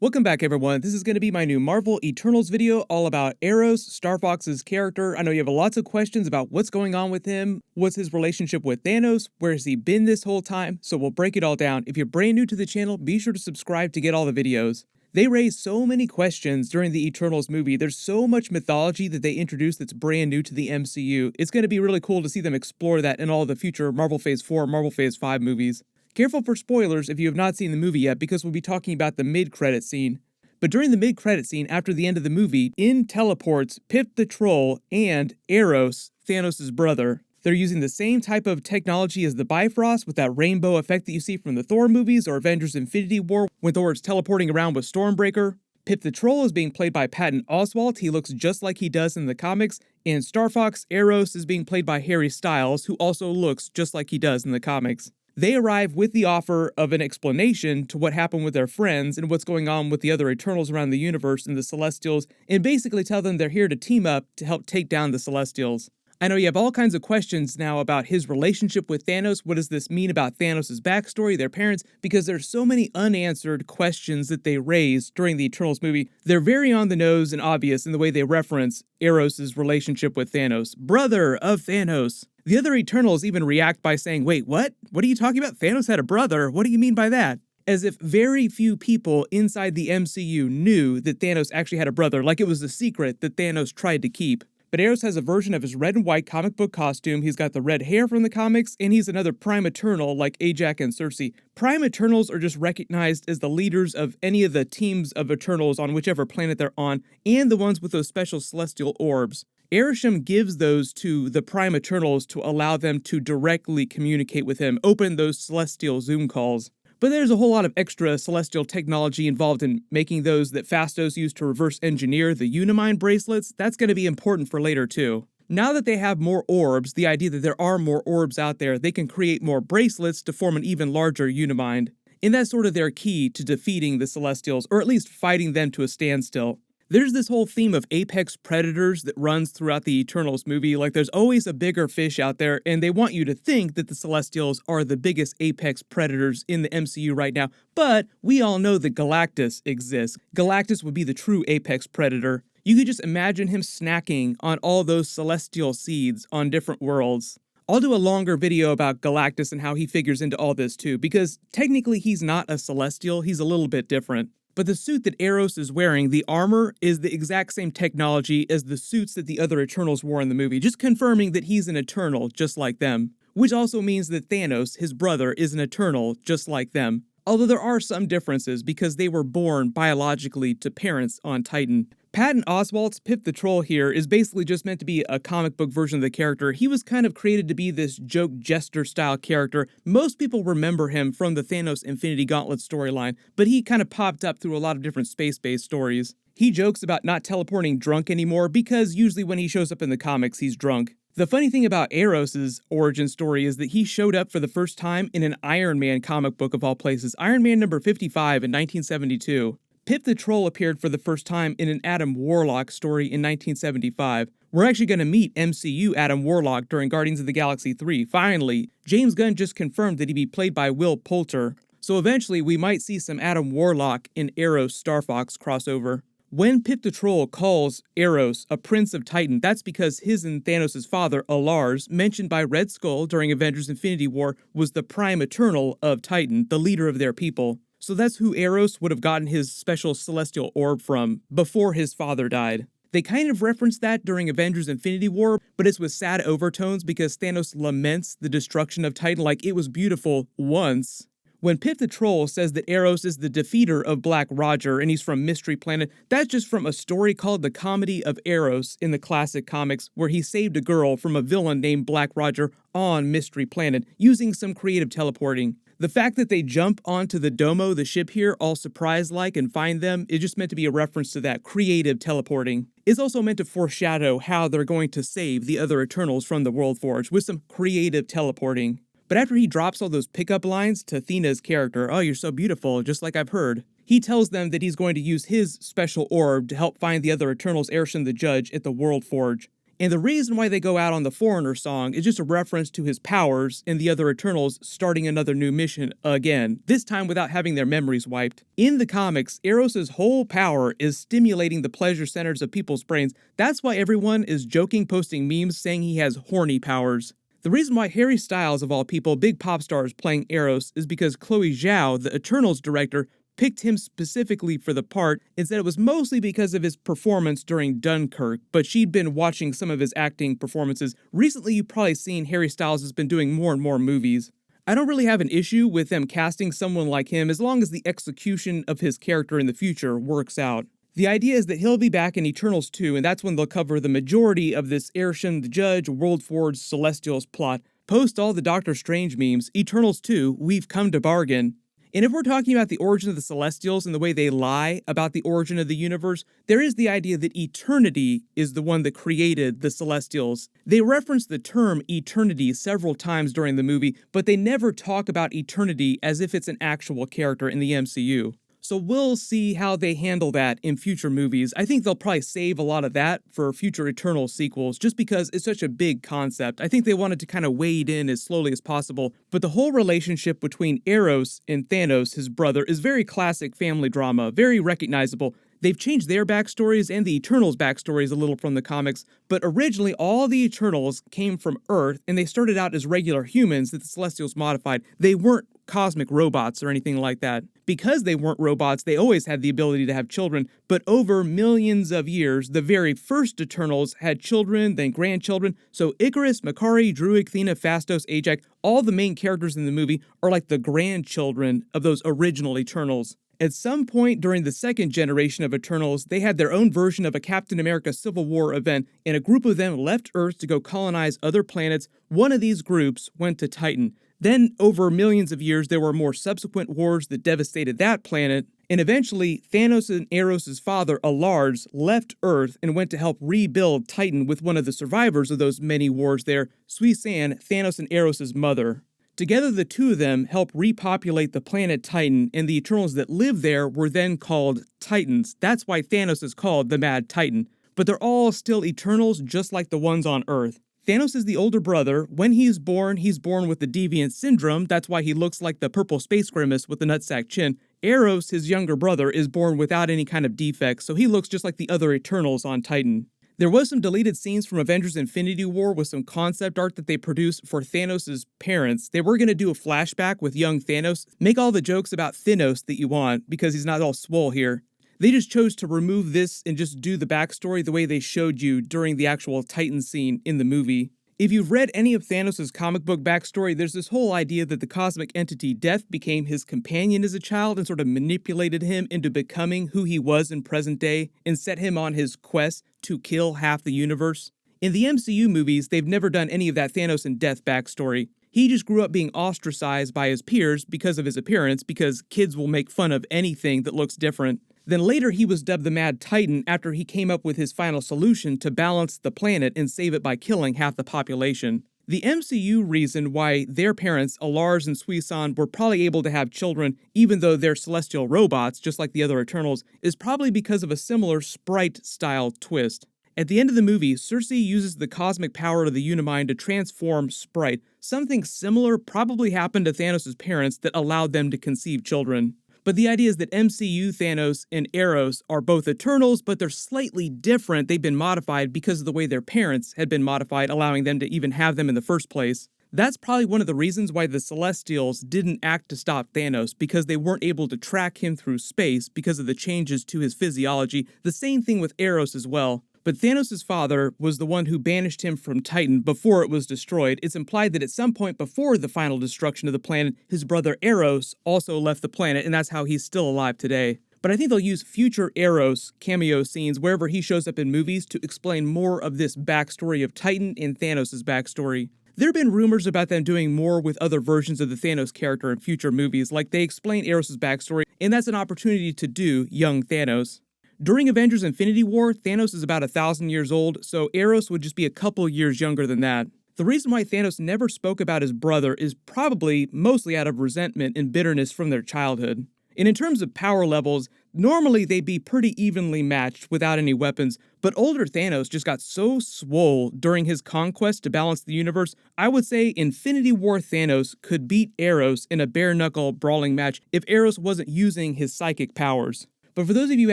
Welcome back, everyone. This is going to be my new Marvel Eternals video all about Eros, Star Fox's character. I know you have lots of questions about what's going on with him, what's his relationship with Thanos, where has he been this whole time, so we'll break it all down. If you're brand new to the channel, be sure to subscribe to get all the videos. They raised so many questions during the Eternals movie. There's so much mythology that they introduced that's brand new to the MCU. It's going to be really cool to see them explore that in all the future Marvel Phase 4, Marvel Phase 5 movies. Careful for spoilers if you have not seen the movie yet, because we'll be talking about the mid-credit scene. But during the mid-credit scene, after the end of the movie, in teleports Pip the Troll and Eros, Thanos' brother. They're using the same type of technology as the Bifrost with that rainbow effect that you see from the Thor movies or Avengers Infinity War when Thor is teleporting around with Stormbreaker. Pip the Troll is being played by Patton Oswalt. He looks just like he does in the comics. And Star Fox Eros is being played by Harry Styles, who also looks just like he does in the comics. They arrive with the offer of an explanation to what happened with their friends and what's going on with the other Eternals around the universe and the Celestials, and basically tell them they're here to team up to help take down the Celestials. I know you have all kinds of questions now about his relationship with Thanos. What does this mean about Thanos' backstory, their parents? Because there's so many unanswered questions that they raise during the Eternals movie. They're very on the nose and obvious in the way they reference Eros' relationship with Thanos. Brother of Thanos. The other Eternals even react by saying, wait, what? What are you talking about? Thanos had a brother? What do you mean by that? As if very few people inside the MCU knew that Thanos actually had a brother, like it was a secret that Thanos tried to keep. But Eros has a version of his red and white comic book costume. He's got the red hair from the comics, and he's another Prime Eternal like Ajax and Sersi. Prime Eternals are just recognized as the leaders of any of the teams of Eternals on whichever planet they're on, and the ones with those special celestial orbs. Arishem gives those to the Prime Eternals to allow them to directly communicate with him, open those celestial Zoom calls. But there's a whole lot of extra celestial technology involved in making those that Phastos used to reverse engineer the Unimind bracelets. That's going to be important for later too. Now that they have more orbs, the idea that there are more orbs out there, they can create more bracelets to form an even larger Unimind. And that's sort of their key to defeating the Celestials, or at least fighting them to a standstill. There's this whole theme of apex predators that runs throughout the Eternals movie. Like, there's always a bigger fish out there, and they want you to think that the Celestials are the biggest apex predators in the MCU right now. But we all know that Galactus exists. Galactus would be the true apex predator. You could just imagine him snacking on all those celestial seeds on different worlds. I'll do a longer video about Galactus and how he figures into all this too, because technically he's not a Celestial, he's a little bit different. But the suit that Eros is wearing, the armor, is the exact same technology as the suits that the other Eternals wore in the movie, just confirming that he's an Eternal just like them. Which also means that Thanos, his brother, is an Eternal just like them. Although there are some differences because they were born biologically to parents on Titan. Patton Oswalt's Pip the Troll here is basically just meant to be a comic book version of the character. He was kind of created to be this joke jester style character. Most people remember him from the Thanos Infinity Gauntlet storyline, but he kind of popped up through a lot of different space-based stories. He jokes about not teleporting drunk anymore because usually when he shows up in the comics, he's drunk. The funny thing about Eros' origin story is that he showed up for the first time in an Iron Man comic book of all places, Iron Man number 55 in 1972. Pip the Troll appeared for the first time in an Adam Warlock story in 1975. We're actually going to meet MCU Adam Warlock during Guardians of the Galaxy 3. Finally, James Gunn just confirmed that he'd be played by Will Poulter. So eventually we might see some Adam Warlock in Eros Star Fox crossover. When Pip the Troll calls Eros a Prince of Titan, that's because his and Thanos' father, Alars, mentioned by Red Skull during Avengers Infinity War, was the Prime Eternal of Titan, the leader of their people. So that's who Eros would have gotten his special celestial orb from before his father died. They kind of referenced that during Avengers Infinity War, but it's with sad overtones because Thanos laments the destruction of Titan like it was beautiful once. When Pip the Troll says that Eros is the defeater of Black Roger and he's from Mystery Planet, that's just from a story called The Comedy of Eros in the classic comics, where he saved a girl from a villain named Black Roger on Mystery Planet using some creative teleporting. The fact that they jump onto the Domo, the ship here, all surprise-like and find them, is just meant to be a reference to that creative teleporting. It's also meant to foreshadow how they're going to save the other Eternals from the World Forge with some creative teleporting. But after he drops all those pickup lines to Athena's character, "Oh, you're so beautiful, just like I've heard," he tells them that he's going to use his special orb to help find the other Eternals, Arishem the Judge, at the World Forge. And the reason why they go out on the Foreigner song is just a reference to his powers and the other Eternals starting another new mission again, this time without having their memories wiped. In the comics, Eros' whole power is stimulating the pleasure centers of people's brains. That's why everyone is joking, posting memes saying he has horny powers. The reason why Harry Styles, of all people, big pop stars, playing Eros is because Chloe Zhao, the Eternals director, picked him specifically for the part and said it was mostly because of his performance during Dunkirk, but she'd been watching some of his acting performances. Recently, you've probably seen Harry Styles has been doing more and more movies. I don't really have an issue with them casting someone like him as long as the execution of his character in the future works out. The idea is that he'll be back in Eternals 2, and that's when they'll cover the majority of this Arishem the Judge, World Forge, Celestials plot. Post all the Doctor Strange memes, Eternals 2, we've come to bargain. And if we're talking about the origin of the Celestials and the way they lie about the origin of the universe, there is the idea that eternity is the one that created the Celestials. They reference the term eternity several times during the movie, but they never talk about eternity as if it's an actual character in the MCU. So we'll see how they handle that in future movies. I think they'll probably save a lot of that for future Eternal sequels, just because it's such a big concept. I think they wanted to kind of wade in as slowly as possible, but the whole relationship between Eros and Thanos, his brother, is very classic family drama, very recognizable. They've changed their backstories and the Eternals' backstories a little from the comics, but originally all the Eternals came from Earth, and they started out as regular humans that the Celestials modified. They weren't cosmic robots or anything like that. Because they weren't robots, they always had the ability to have children, but over millions of years, the very first Eternals had children, then grandchildren, so Ikaris, Makkari, Druig, Thena, Phastos, Ajax, all the main characters in the movie are like the grandchildren of those original Eternals. At some point during the second generation of Eternals, they had their own version of a Captain America Civil War event, and a group of them left Earth to go colonize other planets. One of these groups went to Titan. Then, over millions of years, there were more subsequent wars that devastated that planet, and eventually, Thanos and Eros' father, Alars, left Earth and went to help rebuild Titan with one of the survivors of those many wars there, Suisan, Thanos and Eros' mother. Together, the two of them helped repopulate the planet Titan, and the Eternals that lived there were then called Titans. That's why Thanos is called the Mad Titan. But they're all still Eternals, just like the ones on Earth. Thanos is the older brother. When he's born with the Deviant Syndrome. That's why he looks like the purple space grimace with the nutsack chin. Eros, his younger brother, is born without any kind of defects, so he looks just like the other Eternals on Titan. There was some deleted scenes from Avengers Infinity War with some concept art that they produced for Thanos' parents. They were going to do a flashback with young Thanos, make all the jokes about Thanos that you want, because he's not all swole here. They just chose to remove this and just do the backstory the way they showed you during the actual Titan scene in the movie. If you've read any of Thanos' comic book backstory, there's this whole idea that the cosmic entity Death became his companion as a child and sort of manipulated him into becoming who he was in present day and set him on his quest to kill half the universe. In the MCU movies, they've never done any of that Thanos and Death backstory. He just grew up being ostracized by his peers because of his appearance, because kids will make fun of anything that looks different. Then later he was dubbed the Mad Titan after he came up with his final solution to balance the planet and save it by killing half the population. The MCU reason why their parents, Alars and Suisan, were probably able to have children even though they're celestial robots, just like the other Eternals, is probably because of a similar Sprite-style twist. At the end of the movie, Sersi uses the cosmic power of the Unimind to transform Sprite. Something similar probably happened to Thanos' parents that allowed them to conceive children. But the idea is that MCU Thanos and Eros are both Eternals, but they're slightly different. They've been modified because of the way their parents had been modified, allowing them to even have them in the first place. That's probably one of the reasons why the Celestials didn't act to stop Thanos, because they weren't able to track him through space because of the changes to his physiology. The same thing with Eros as well. But Thanos' father was the one who banished him from Titan before it was destroyed. It's implied that at some point before the final destruction of the planet, his brother Eros also left the planet, and that's how he's still alive today. But I think they'll use future Eros cameo scenes wherever he shows up in movies to explain more of this backstory of Titan and Thanos' backstory. There have been rumors about them doing more with other versions of the Thanos character in future movies, like they explain Eros' backstory, and that's an opportunity to do young Thanos. During Avengers Infinity War, Thanos is about 1,000 years old, so Eros would just be a couple years younger than that. The reason why Thanos never spoke about his brother is probably mostly out of resentment and bitterness from their childhood. And in terms of power levels, normally they'd be pretty evenly matched without any weapons, but older Thanos just got so swole during his conquest to balance the universe. I would say Infinity War Thanos could beat Eros in a bare-knuckle brawling match if Eros wasn't using his psychic powers. But for those of you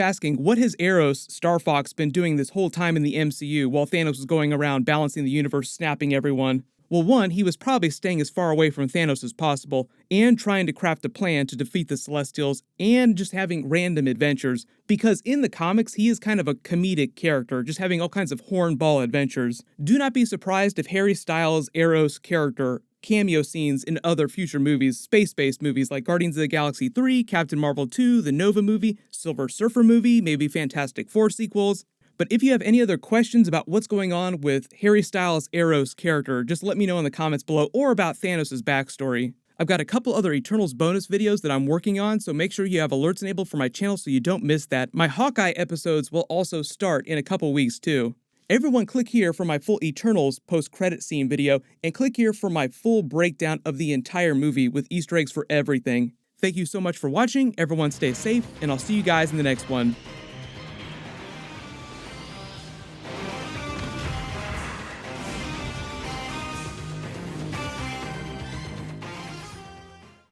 asking, what has Eros, Star Fox, been doing this whole time in the MCU while Thanos was going around balancing the universe, snapping everyone? Well, one, he was probably staying as far away from Thanos as possible, and trying to craft a plan to defeat the Celestials, and just having random adventures, because in the comics, he is kind of a comedic character, just having all kinds of hornball adventures. Do not be surprised if Harry Styles' Eros character cameo scenes in other future movies, space-based movies like Guardians of the Galaxy 3, Captain Marvel 2, the Nova movie, Silver Surfer movie, maybe Fantastic Four sequels. But if you have any other questions about what's going on with Harry Styles' Eros character, just let me know in the comments below, or about Thanos' backstory. I've got a couple other Eternals bonus videos that I'm working on, so make sure you have alerts enabled for my channel so you don't miss that. My Hawkeye episodes will also start in a couple weeks too. Everyone click here for my full Eternals post-credit scene video, and click here for my full breakdown of the entire movie with Easter eggs for everything. Thank you so much for watching, everyone stay safe, and I'll see you guys in the next one.